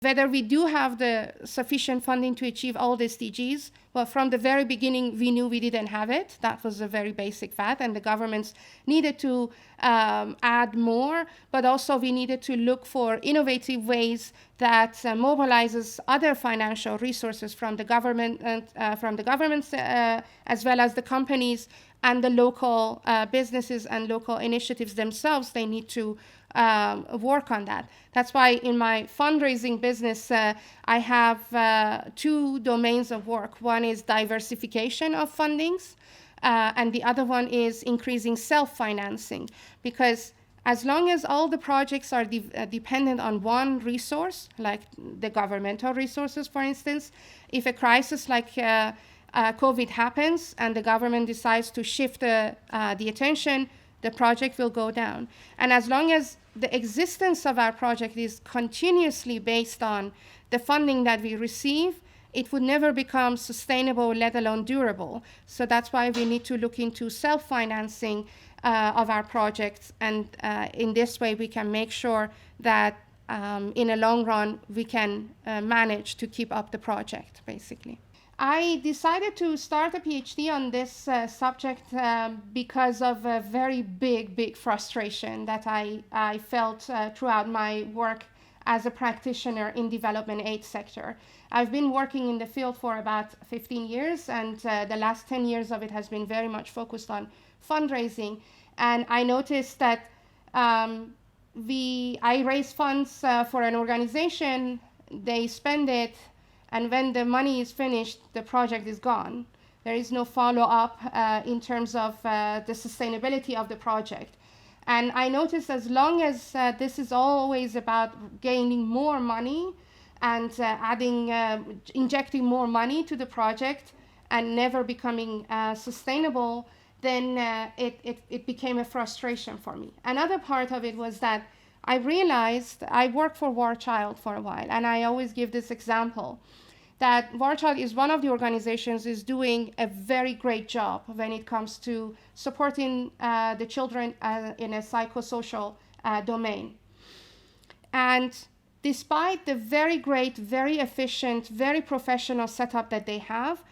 Whether we do have the sufficient funding to achieve all the SDGs, well, from the very beginning, we knew we didn't have it. That was a very basic fact, and the governments needed to add more, but also we needed to look for innovative ways that mobilizes other financial resources from the government and from the governments as well as the companies and the local businesses and local initiatives themselves. They need to work on that. That's why in my fundraising business, I have two domains of work. One is diversification of fundings, and the other one is increasing self-financing. Because as long as all the projects are dependent on one resource, like the governmental resources, for instance, if a crisis like COVID happens and the government decides to shift the attention, the project will go down. And as long as the existence of our project is continuously based on the funding that we receive, it would never become sustainable, let alone durable. So that's why we need to look into self-financing of our projects. And in this way, we can make sure that in a long run, we can manage to keep up the project, basically. I decided to start a PhD on this subject because of a very big frustration that I felt throughout my work as a practitioner in development aid sector. I've been working in the field for about 15 years, and the last 10 years of it has been very much focused on fundraising. And I noticed that I raise funds for an organization, they spend it, and when the money is finished, the project is gone. There is no follow-up in terms of the sustainability of the project. And I noticed as long as this is always about gaining more money and injecting more money to the project and never becoming sustainable, then it became a frustration for me. Another part of it was that I realized I worked for War Child for a while, and I always give this example that War Child is one of the organizations is doing a very great job when it comes to supporting the children in a psychosocial domain. And despite the very great, very efficient, very professional setup that they have,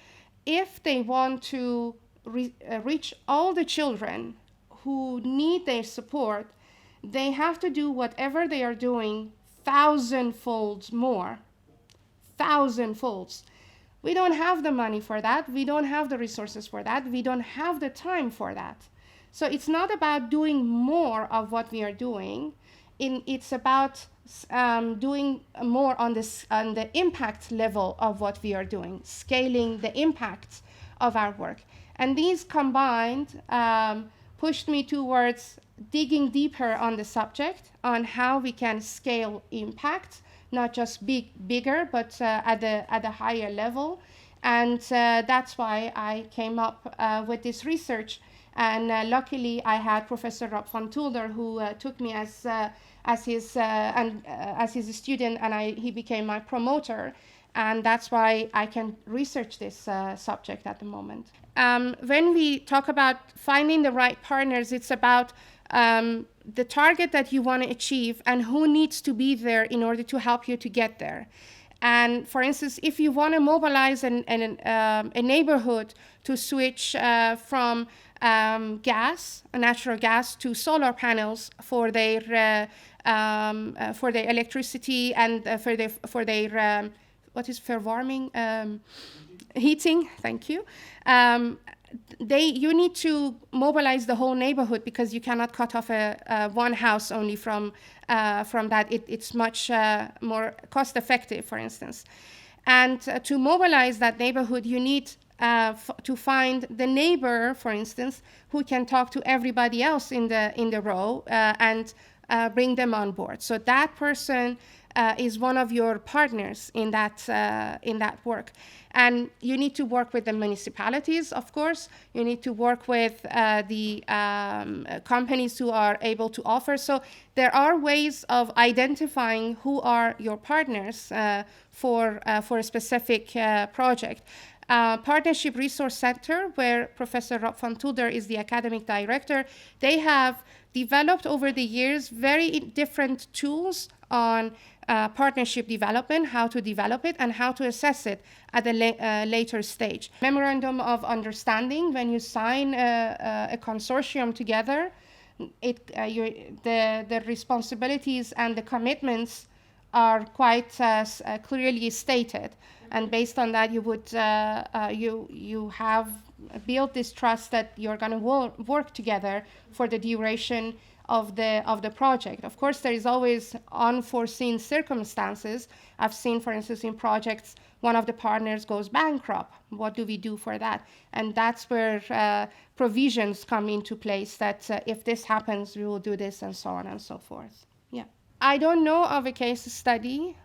if they want to reach all the children who need their support, they have to do whatever they are doing thousandfold more. Thousandfolds. We don't have the money for that. We don't have the resources for that. We don't have the time for that. So it's not about doing more of what we are doing. It's about doing more on the impact level of what we are doing, scaling the impact of our work. And these combined pushed me towards digging deeper on the subject, on how we can scale impact, not just bigger, but at a higher level. And that's why I came up with this research. And luckily, I had Professor Rob van Tulder, who took me as his student, and he became my promoter. And that's why I can research this subject at the moment. When we talk about finding the right partners, it's about the target that you want to achieve and who needs to be there in order to help you to get there. And for instance, if you want to mobilize a neighborhood to switch from natural gas, to solar panels for their electricity and for their what is verwarming? Heating. Thank you. You need to mobilize the whole neighborhood because you cannot cut off one house only from that. It's much more cost effective, for instance. And to mobilize that neighborhood, you need to find the neighbor, for instance, who can talk to everybody else in the row and bring them on board. So that person is one of your partners in that work. And you need to work with the municipalities, of course. You need to work with the companies who are able to offer. So there are ways of identifying who are your partners for a specific project. Partnership Resource Center, where Professor Rob van Tulder is the academic director, they have developed over the years very different tools on partnership development, how to develop it, and how to assess it at a later stage. Memorandum of understanding, when you sign a consortium together, the responsibilities and the commitments are quite clearly stated. And based on that, you would you have built this trust that you're going to work together for the duration of the project. Of course, there is always unforeseen circumstances. I've seen, for instance, in projects, one of the partners goes bankrupt. What do we do for that? And that's where provisions come into place that if this happens, we will do this, and so on and so forth. Yeah. I don't know of a case study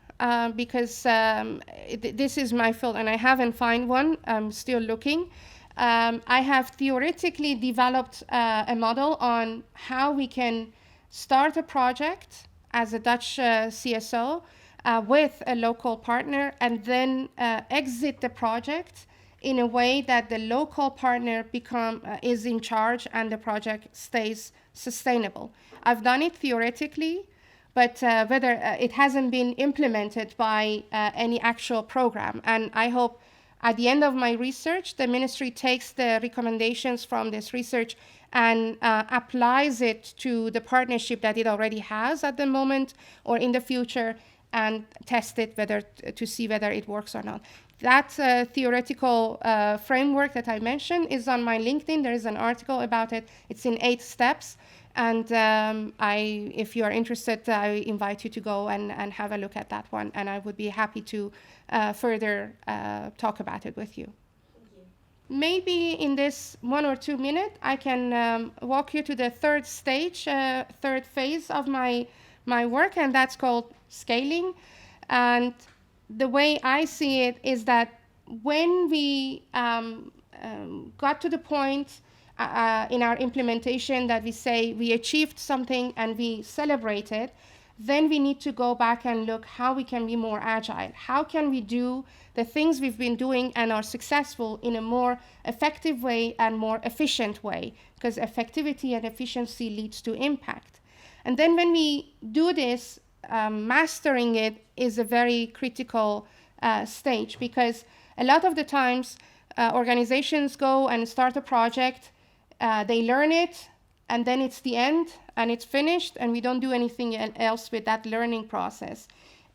because this is my field and I haven't found one. I'm still looking. I have theoretically developed a model on how we can start a project as a Dutch CSO with a local partner and then exit the project in a way that the local partner is in charge and the project stays sustainable. I've done it theoretically, but whether it hasn't been implemented by any actual program. And I hope at the end of my research, the ministry takes the recommendations from this research and applies it to the partnership that it already has at the moment or in the future and test it to see whether it works or not. That theoretical framework that I mentioned is on my LinkedIn. There is an article about it. It's in 8 steps. And if you are interested, I invite you to go and have a look at that one. And I would be happy to further talk about it with you. Thank you. Maybe in this 1 or 2 minutes, I can walk you to the third stage, third phase of my work, and that's called scaling. And the way I see it is that when we got to the point in our implementation that we say we achieved something and we celebrate it, then we need to go back and look how we can be more agile. How can we do the things we've been doing and are successful in a more effective way and more efficient way? Because effectivity and efficiency leads to impact. And then when we do this, mastering it is a very critical stage, because a lot of the times organizations go and start a project, they learn it, and then it's the end and it's finished, and we don't do anything else with that learning process.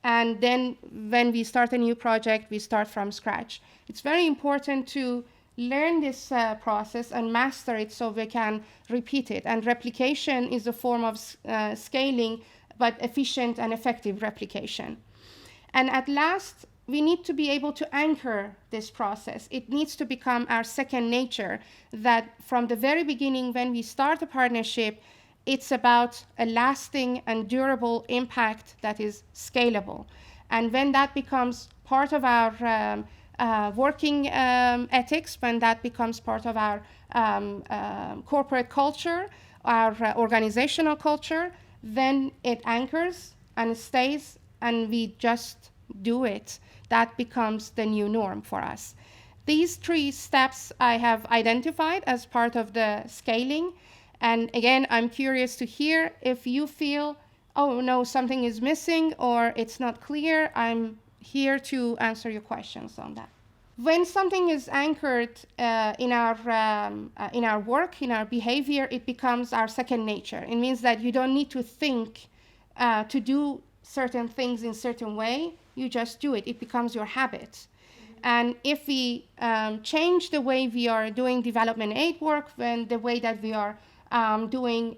And then when we start a new project, we start from scratch. It's very important to learn this process and master it so we can repeat it. And replication is a form of scaling, but efficient and effective replication. And at last, we need to be able to anchor this process. It needs to become our second nature, that from the very beginning, when we start a partnership, it's about a lasting and durable impact that is scalable. And when that becomes part of our working ethics, when that becomes part of our corporate culture, our organizational culture, then it anchors and stays, and we just do it. That becomes the new norm for us. These 3 steps I have identified as part of the scaling. And again, I'm curious to hear if you feel, oh no, something is missing or it's not clear. I'm here to answer your questions on that. When something is anchored in our work, in our behavior, it becomes our second nature. It means that you don't need to think to do certain things in certain way. You just do it. It becomes your habit. And if we change the way we are doing development aid work, then the way that we are doing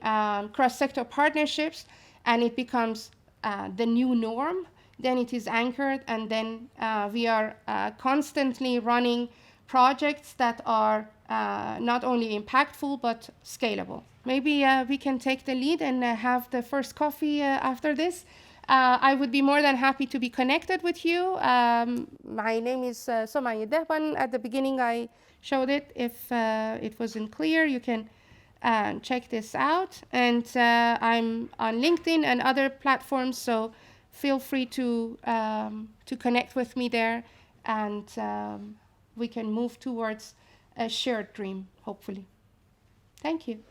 cross-sector partnerships, and it becomes the new norm, then it is anchored, and then we are constantly running projects that are not only impactful, but scalable. Maybe we can take the lead and have the first coffee after this. I would be more than happy to be connected with you. My name is Somaya Dehban. At the beginning, I showed it. If it wasn't clear, you can check this out. And I'm on LinkedIn and other platforms, so feel free to connect with me there, and we can move towards a shared dream, hopefully. Thank you.